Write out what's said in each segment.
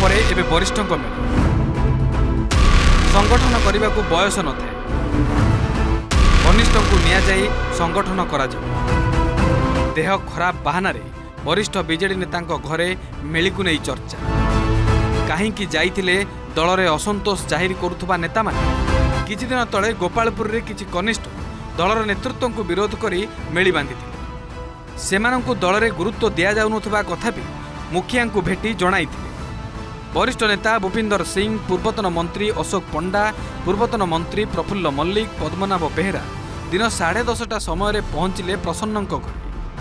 पर एबे वरिष्ठ मेल संगठन करने को बयस न थाए कनिष्ठ को नियाजाई संगठन करा देह खराब बहाना वरिष्ठ बीजेडी नेता घरे मेली को नहीं चर्चा कहीं जाइथिले दल में असंतोष जाहिर करुवा नेता माने किछि दिन तले गोपालपुर रे किछि कनिष्ठ दलर नेतृत्व को विरोध करी मेली बांधि सेमानंकु दल में गुरुत्व दि जाउनथबा कथा भी मुखिया को भेटी जणाइथिले। वरिष्ठ नेता भूपिंदर सिंह, पूर्वतन मंत्री अशोक पंडा, पूर्वतन मंत्री प्रफुल्ल मल्लिक, पद्मनाभ बेहेरा दिन 10:30 समय पहुंचले प्रसन्न घर।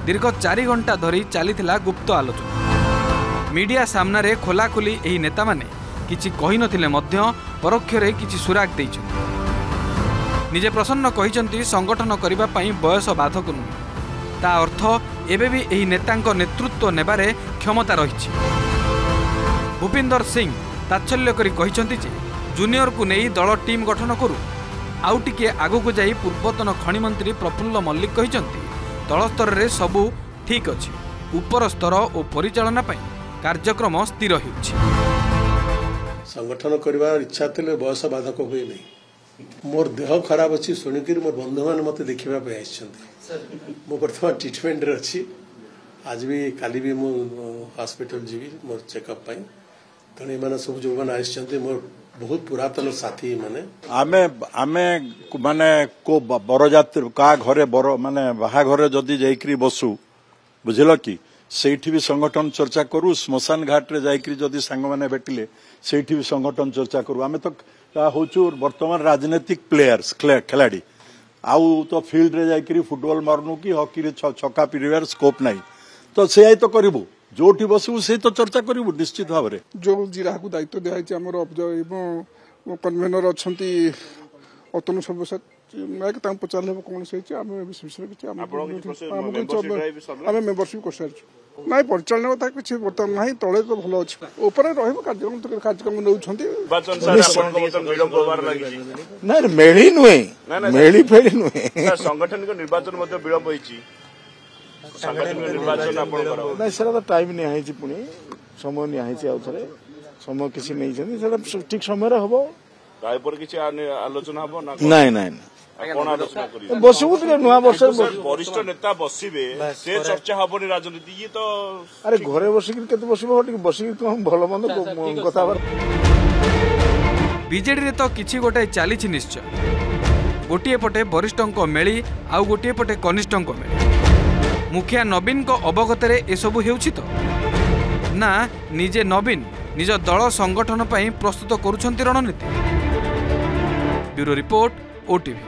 दीर्घ 4 घंटा धरी चलीथिला गुप्त आलोचना। मीडिया सामना रे खोलाखोली एही नेता माने किछि कहि नथिले मध्य परोक्ष रे किछि सुराग दैछन्ति। निजे प्रसन्न कहिसन्ति संगठन करिबा पई बयस बाधक नुहे, ता अर्थ एबे भी एही नेतांक नेतृत्व नेबारे क्षमता रहिछि। भूपिंदर सिंह तात्सल्य करी कहिसन्ति जे जूनियर को नहीं दल टीम गठन करू। आउ टिके आगु को जाई पूर्वतन खनि मंत्री प्रफुल्ल मल्लिक कहिसन्ति तल स्तर रे सबू ठीक अछि, उपर स्तर और परिचालना पई कार्यक्रम स्थिर होछि। संगठन करबा इच्छा थिले बयस बाधक होई नै। मोर देह खराब अछि सुनिक मोर बंधु मान मते देखिबा पे आइछन्ति। मो वर्तमान ट्रीटमेंट रे अछि। आज भी काली भी मो हॉस्पिटल जीवी मोर चेकअप पई। तने माने सब जो माने आइछन्ति मोर बहुत पुरातन साथी माने। आमे माने को बरजात का घरे बर माने बाहा घरे जदी जाईकरी बसु बुझिल कि सेठी भी संगठन चर्चा करू। स्मशान घाट रे जाईकरी जदी संग माने भेटिले सेठी भी संगठन चर्चा करू। आमे तो होचु वर्तमान राजनीतिक प्लेयर्स खिलाड़ी आउ तो फील्ड रे जाईकरी फुटबॉल मारनु कि हॉकी रे छक्का पिरिवार स्कोप नाही तो से तो करिवु जोठी बसु से तो चर्चा करिवु निश्चित भाव रे। जो जिला को दायित्व दिया है हमर कन्वेनर अछंती अतनु सर्वसात मैं पचारे कौन से मेम्बरशिप कर सारी ना परिचालन कथा किसी बर्तमान ना तले तो भल अच्छे कार्यक्रम नौ मेली नुहे मेली फेली नुहे संगठन निर्वाचन विलंब ना सर टाइम निहाई पुणी समय निहाई आउ थे समय किसी नहीं ठीक समय हम आलोचना हम ना बसबू नुआ वर्ष वरिष्ठ नेता बसवे से चर्चा हबनी राजनीति ये तो अरे घरे बसिक बसिक भल मंद कथा। बीजेडी रे तो किछि गोटे चली निश्चय। गोटे पटे वरिष्ठ मेली आउ गोटे पटे कनिष्ठ मेली। मुखिया नवीन को अवगत रे एसबू हेउछि तो ना निजे नवीन निज दल संगठन पई प्रस्तुत करुछंती रणनीति। Bureau report, OTV.